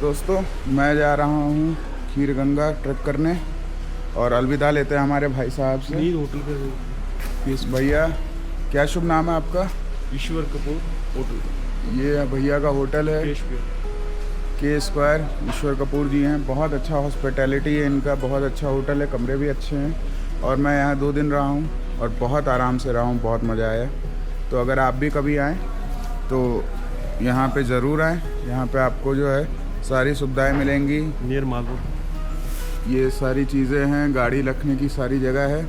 दोस्तों मैं जा रहा हूँ खीर गंगा ट्रैक करने और अलविदा लेते हैं हमारे भाई साहब से। नीर होटल का इस भैया, क्या शुभ नाम है आपका? ईश्वर कपूर होटल। ये भैया का होटल है के स्क्वायर। ईश्वर कपूर जी हैं। बहुत अच्छा हॉस्पिटैलिटी है इनका, बहुत अच्छा होटल है, कमरे भी अच्छे हैं। और मैं यहाँ 2 दिन रहा हूँ और बहुत आराम से रहा हूँ, बहुत मज़ा आया। तो अगर आप भी कभी आएँ तो यहाँ पे ज़रूर आएँ। यहाँ पे आपको जो है सारी सुविधाएं मिलेंगी। नियर माल रोड ये सारी चीज़ें हैं, गाड़ी रखने की सारी जगह है।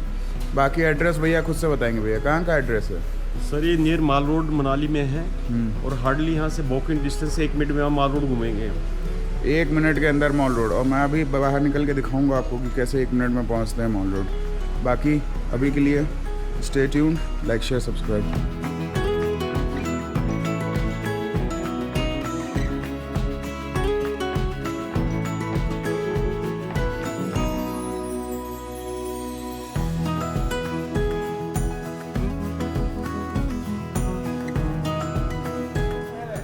बाकी एड्रेस भैया खुद से बताएंगे। भैया कहाँ का एड्रेस है? सर ये नियर माल रोड मनाली में है और हार्डली यहाँ से वॉकिंग डिस्टेंस 1 मिनट में हम माल रोड घूमेंगे। 1 मिनट के अंदर मॉल रोड। और मैं अभी बाहर निकल के दिखाऊंगा आपको कि कैसे 1 मिनट में पहुँचते हैं मॉल रोड। बाकी अभी के लिए stay tuned, like share subscribe.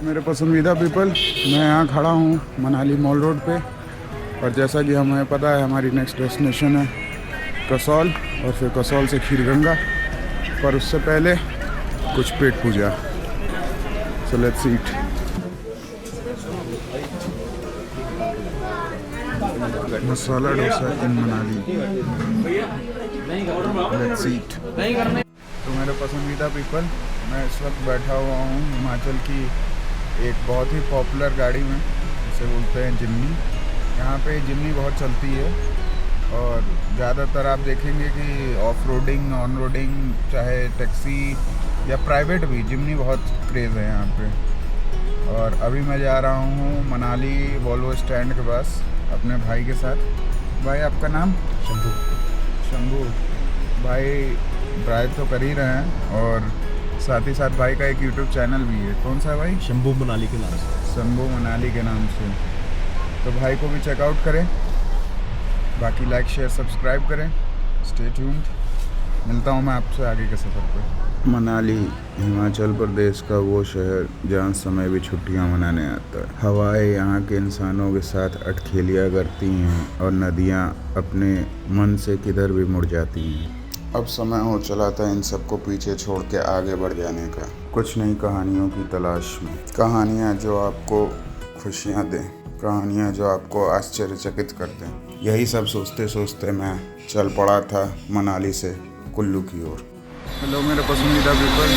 मेरे पसंदीदा पीपल, मैं यहाँ खड़ा हूँ मनाली मॉल रोड पे। और जैसा कि हमें पता है हमारी नेक्स्ट डेस्टिनेशन है कसौल और फिर कसौल से खीर गंगा। पर उससे पहले कुछ पेट पूजा। So let's eat. Masala dosa in Manali. Let's eat. तो मेरे पसंदीदा पीपल, मैं इस वक्त बैठा हुआ हूँ हिमाचल की एक बहुत ही पॉपुलर गाड़ी में, जिसे बोलते हैं जिमनी। यहाँ पे जिमनी बहुत चलती है और ज़्यादातर आप देखेंगे कि ऑफ रोडिंग, ऑन रोडिंग, चाहे टैक्सी या प्राइवेट भी, जिमनी बहुत क्रेज़ है यहाँ पे। और अभी मैं जा रहा हूँ मनाली वॉल्वो स्टैंड के पास अपने भाई के साथ। भाई आपका नाम? शंभू। शंभू भाई ड्राइव तो कर ही रहे हैं और साथ ही साथ भाई का एक यूट्यूब चैनल भी है। कौन सा है भाई? शंभू मनाली के नाम से। शंभू मनाली के नाम से। तो भाई को भी चेकआउट करें। बाकी लाइक शेयर सब्सक्राइब करें। Stay tuned. मिलता हूँ मैं आपसे आगे के सफ़र पर। मनाली हिमाचल प्रदेश का वो शहर जहाँ समय भी छुट्टियाँ मनाने आता है। हवाएं यहाँ के इंसानों के साथ अटखेलियाँ करती हैं और नदियाँ अपने मन से किधर भी मुड़ जाती हैं। अब समय हो चला था इन सबको पीछे छोड़ के आगे बढ़ जाने का, कुछ नई कहानियों की तलाश में। कहानियाँ जो आपको खुशियाँ दें, कहानियाँ जो आपको आश्चर्यचकित कर दें। यही सब सोचते सोचते मैं चल पड़ा था मनाली से कुल्लू की ओर। हेलो मेरे पसंदीदा पीपल,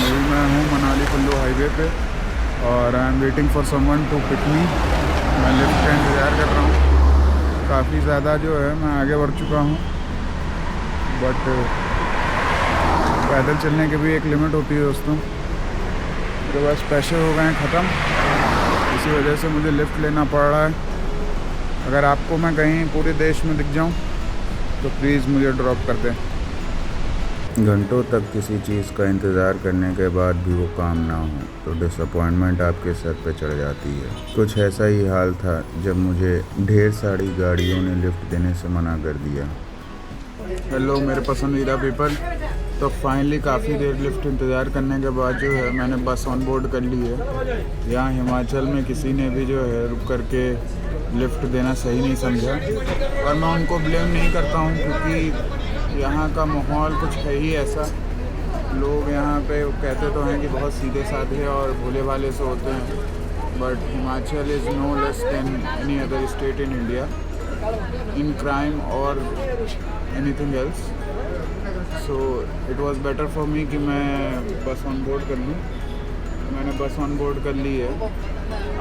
अभी मैं हूँ मनाली कुल्लू हाईवे पे और I am waiting for someone to pick me. मैं लिफ्ट का इंतज़ार कर रहा हूँ। काफ़ी ज़्यादा जो है मैं आगे बढ़ चुका हूँ, बट पैदल चलने की भी एक लिमिट होती है दोस्तों। मेरे पास पैसे हो गए हैं ख़त्म, इसी वजह से मुझे लिफ्ट लेना पड़ रहा है। अगर आपको मैं कहीं पूरे देश में दिख जाऊं तो प्लीज़ मुझे ड्रॉप कर दें। घंटों तक किसी चीज़ का इंतज़ार करने के बाद भी वो काम ना हो तो डिसअपॉइंटमेंट आपके सर पे चढ़ जाती है। कुछ ऐसा ही हाल था जब मुझे ढेर सारी गाड़ियों ने लिफ्ट देने से मना कर दिया। हेलो मेरे पसंदीदा पीपल, तो फाइनली काफ़ी देर लिफ्ट इंतज़ार करने के बाद जो है मैंने बस ऑन बोर्ड कर ली है। यहाँ हिमाचल में किसी ने भी जो है रुक करके लिफ्ट देना सही नहीं समझा और मैं उनको ब्लेम नहीं करता हूँ, क्योंकि यहाँ का माहौल कुछ है ही ऐसा। लोग यहाँ पे कहते तो हैं कि बहुत सीधे साधे और भोले भाले से होते हैं, but Himachal is no less than any other state in India in crime और anything else. So it was better for me कि मैं बस ऑन बोर्ड कर लूँ। मैंने बस ऑन बोर्ड कर ली है।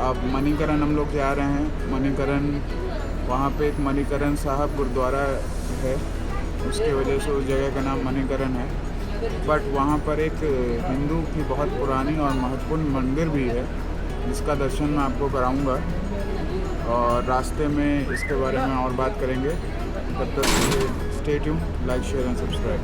अब मणिकरण हम लोग जा रहे हैं। मणिकरण, वहाँ पे एक मणिकरण साहब गुरुद्वारा है, उसके वजह से उस जगह का नाम मणिकरण है। बट वहाँ पर एक हिंदू की बहुत पुरानी और महत्वपूर्ण मंदिर भी है, जिसका दर्शन मैं आपको कराऊँगा और रास्ते में इसके बारे में और बात करेंगे। तब तक stay tuned, like share and subscribe.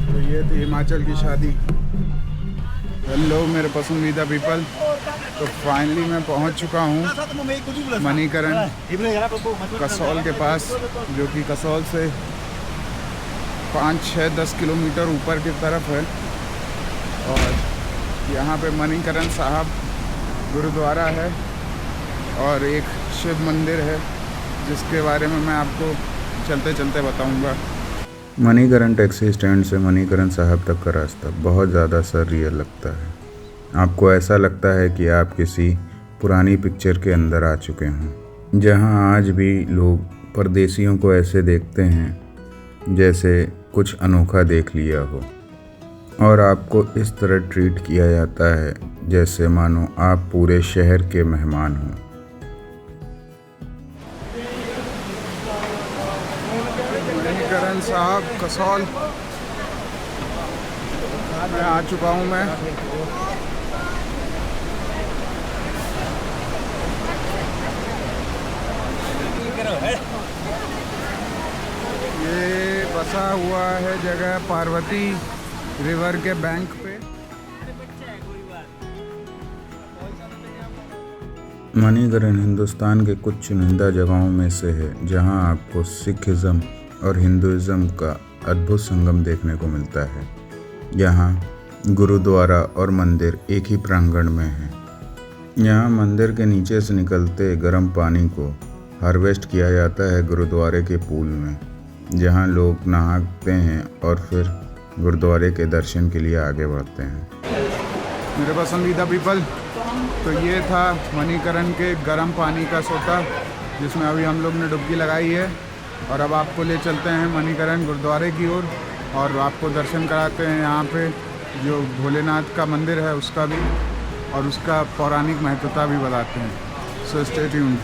तो ये थी हिमाचल की शादी। हेलो मेरे पसंदीदा पीपल, तो फाइनली मैं पहुंच चुका हूं मणिकरण कसौल के पास, जो कि कसौल से 5-6-10 किलोमीटर ऊपर की तरफ है। और यहाँ पे मणिकरण साहब गुरुद्वारा है और एक शिव मंदिर है, जिसके बारे में मैं आपको चलते चलते बताऊंगा। मणिकरण टैक्सी स्टैंड से मणिकरण साहब तक का रास्ता बहुत ज़्यादा सररियल लगता है। आपको ऐसा लगता है कि आप किसी पुरानी पिक्चर के अंदर आ चुके हों, जहां आज भी लोग परदेशियों को ऐसे देखते हैं जैसे कुछ अनोखा देख लिया हो, और आपको इस तरह ट्रीट किया जाता है जैसे मानो आप पूरे शहर के मेहमान हों। मणिकरण साहब कसौल में आ चुका हूँ मैं। ये बसा हुआ है जगह पार्वती रिवर के बैंक पे। मणिकरण हिंदुस्तान के कुछ चुनिंदा जगहों में से है जहां आपको सिखिज़्म और हिंदुइज़्म का अद्भुत संगम देखने को मिलता है। यहाँ गुरुद्वारा और मंदिर एक ही प्रांगण में है। यहाँ मंदिर के नीचे से निकलते गर्म पानी को हार्वेस्ट किया जाता है गुरुद्वारे के पूल में, जहाँ लोग नहाते हैं और फिर गुरुद्वारे के दर्शन के लिए आगे बढ़ते हैं। मेरे पसंदीदा पीपल, तो ये था मणिकरण के गर्म पानी का सोता, जिसमें अभी हम लोग ने डुबकी लगाई है। और अब आपको ले चलते हैं मणिकरण गुरुद्वारे की ओर और आपको दर्शन कराते हैं यहाँ पे जो भोलेनाथ का मंदिर है उसका भी, और उसका पौराणिक महत्वता भी बताते हैं। So stay tuned.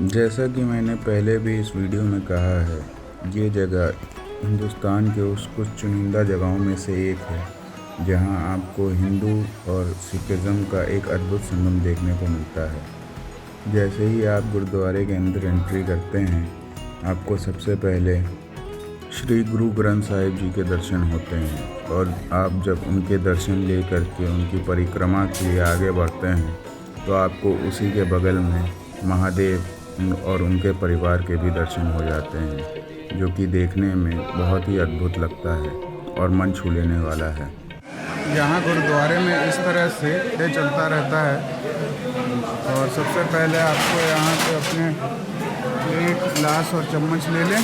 जैसा कि मैंने पहले भी इस वीडियो में कहा है, ये जगह हिंदुस्तान के उस कुछ चुनिंदा जगहों में से एक है जहां आपको हिंदू और सिखिज़्म का एक अद्भुत संगम देखने को मिलता है। जैसे ही आप गुरुद्वारे के अंदर एंट्री करते हैं, आपको सबसे पहले श्री गुरु ग्रंथ साहिब जी के दर्शन होते हैं, और आप जब उनके दर्शन ले करके उनकी परिक्रमा के लिए आगे बढ़ते हैं तो आपको उसी के बगल में महादेव और उनके परिवार के भी दर्शन हो जाते हैं, जो कि देखने में बहुत ही अद्भुत लगता है और मन छू लेने वाला है। यहाँ गुरुद्वारे में इस तरह से डे चलता रहता है। और सबसे पहले आपको यहाँ से अपने प्लेट, ग्लास और चम्मच ले लें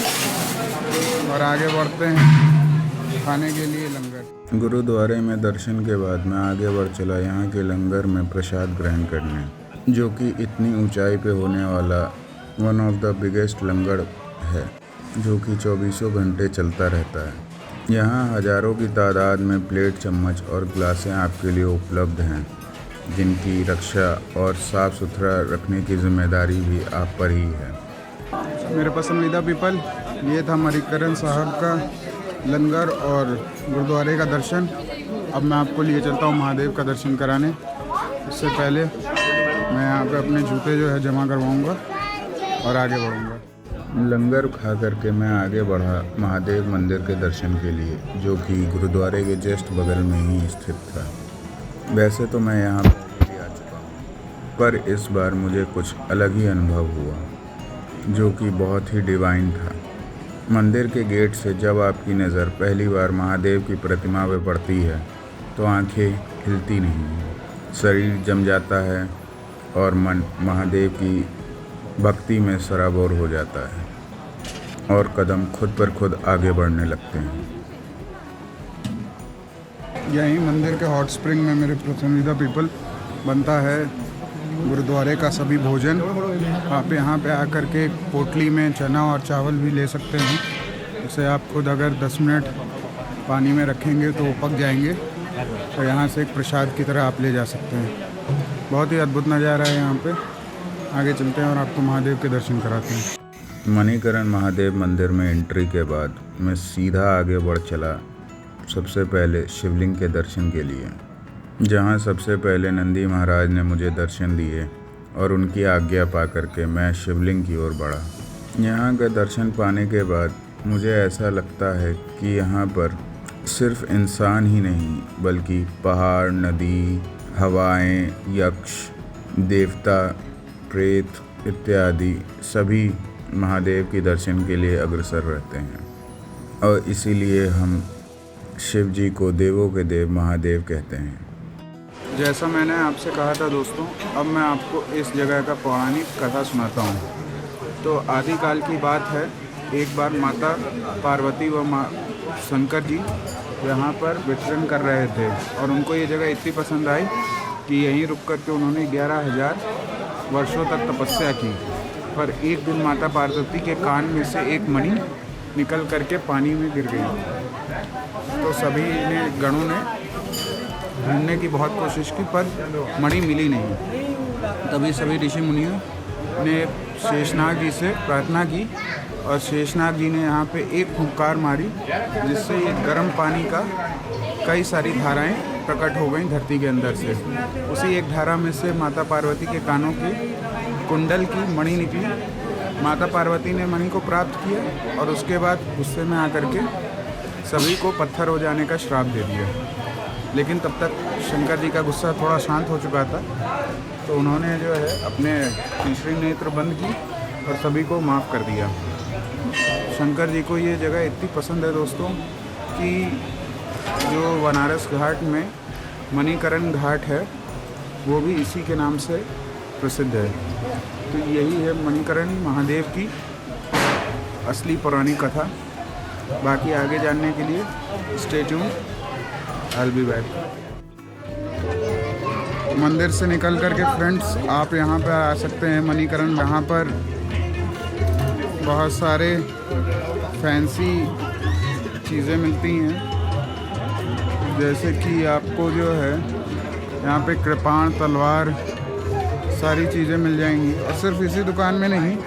और आगे बढ़ते हैं खाने के लिए लंगर। गुरुद्वारे में दर्शन के बाद मैं आगे बढ़ चला यहाँ के लंगर में प्रसाद ग्रहण करने, जो कि इतनी ऊंचाई पे होने वाला वन ऑफ द बिगेस्ट लंगर है, जो कि 24 घंटे चलता रहता है। यहाँ हज़ारों की तादाद में प्लेट, चम्मच और ग्लासें आपके लिए उपलब्ध हैं, जिनकी रक्षा और साफ़ सुथरा रखने की जिम्मेदारी भी आप पर ही है। मेरे पसंदीदा पीपल, ये था मणिकरण साहब का लंगर और गुरुद्वारे का दर्शन। अब मैं आपको लिए चलता हूँ महादेव का दर्शन कराने। इससे पहले मैं यहाँ पे अपने जूते जो है जमा करवाऊँगा और आगे बढ़ूँगा। लंगर खा करके मैं आगे बढ़ा महादेव मंदिर के दर्शन के लिए, जो कि गुरुद्वारे के जस्ट बगल में ही स्थित था। वैसे तो मैं यहाँ पहले भी आ चुका हूँ, पर इस बार मुझे कुछ अलग ही अनुभव हुआ, जो कि बहुत ही डिवाइन था। मंदिर के गेट से जब आपकी नज़र पहली बार महादेव की प्रतिमा पे पड़ती है तो आंखें हिलती नहीं हैं, शरीर जम जाता है और मन महादेव की भक्ति में सराबोर हो जाता है और कदम खुद पर खुद आगे बढ़ने लगते हैं। यहीं मंदिर के हॉट स्प्रिंग में मेरे पसंदीदा पीपल बनता है गुरुद्वारे का सभी भोजन। आप यहाँ पे आकर के पोटली में चना और चावल भी ले सकते हैं। इसे आप खुद अगर 10 मिनट पानी में रखेंगे तो वो पक जाएंगे, तो यहाँ से एक प्रसाद की तरह आप ले जा सकते हैं। बहुत ही अद्भुत नज़ारा है यहाँ पे। आगे चलते हैं और आपको महादेव के दर्शन कराते हैं। मणिकरण महादेव मंदिर में एंट्री के बाद मैं सीधा आगे बढ़ चला सबसे पहले शिवलिंग के दर्शन के लिए, जहाँ सबसे पहले नंदी महाराज ने मुझे दर्शन दिए और उनकी आज्ञा पा करके मैं शिवलिंग की ओर बढ़ा। यहाँ का दर्शन पाने के बाद मुझे ऐसा लगता है कि यहाँ पर सिर्फ इंसान ही नहीं बल्कि पहाड़, नदी, हवाएं, यक्ष, देवता, प्रेत इत्यादि सभी महादेव के दर्शन के लिए अग्रसर रहते हैं और इसीलिए हम शिव जी को देवों के देव महादेव कहते हैं। जैसा मैंने आपसे कहा था दोस्तों, अब मैं आपको इस जगह का पौराणिक कथा सुनाता हूँ। तो आदिकाल की बात है, एक बार माता पार्वती व माँ शंकर जी यहाँ पर विचरण कर रहे थे और उनको ये जगह इतनी पसंद आई कि यहीं रुक कर के उन्होंने 11,000 वर्षों तक तपस्या की। पर एक दिन माता पार्वती के कान में से एक मणि निकल करके पानी में गिर गई। तो सभी ने गणों ने ढूंढने की बहुत कोशिश की पर मणि मिली नहीं। तभी सभी ऋषि मुनियों ने शेषनाग जी से प्रार्थना की और शेषनाग जी ने यहाँ पे एक फुंकार मारी, जिससे ये गर्म पानी का कई सारी धाराएं प्रकट हो गईं धरती के अंदर से। उसी एक धारा में से माता पार्वती के कानों की कुंडल की मणि निकली। माता पार्वती ने मणि को प्राप्त किया और उसके बाद गुस्से में आकर के सभी को पत्थर हो जाने का श्राप दे दिया। लेकिन तब तक शंकर जी का गुस्सा थोड़ा शांत हो चुका था, तो उन्होंने जो है अपने तीसरी नेत्र बंद की और सभी को माफ़ कर दिया। शंकर जी को ये जगह इतनी पसंद है दोस्तों कि जो बनारस घाट में मणिकरण घाट है वो भी इसी के नाम से प्रसिद्ध है। तो यही है मणिकरण महादेव की असली पौराणिक कथा। बाकी आगे जानने के लिए stay tune, I will be back. मंदिर से निकल कर के फ्रेंड्स आप यहाँ पर आ सकते हैं मणिकरण। यहाँ पर बहुत सारे फैंसी चीज़ें मिलती हैं, जैसे कि आपको जो है यहाँ पे कृपाण, तलवार, सारी चीज़ें मिल जाएंगी। और सिर्फ इसी दुकान में नहीं,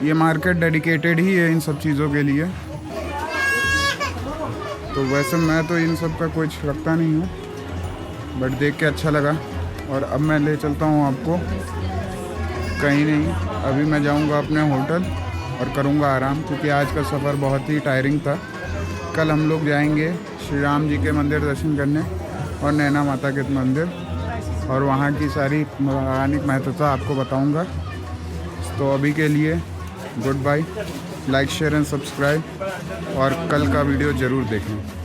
ये मार्केट डेडिकेटेड ही है इन सब चीज़ों के लिए। तो वैसे मैं तो इन सब का कुछ रखता नहीं हूँ, बट देख के अच्छा लगा। और अब मैं ले चलता हूँ आपको कहीं नहीं, अभी मैं जाऊँगा अपने होटल और करूँगा आराम, क्योंकि आज का सफ़र बहुत ही टायरिंग था। कल हम लोग जाएंगे श्री राम जी के मंदिर दर्शन करने और नैना माता के मंदिर, और वहाँ की सारी पौराणिक महत्वता आपको बताऊँगा। तो अभी के लिए goodbye, like share and subscribe, और कल का वीडियो ज़रूर देखें।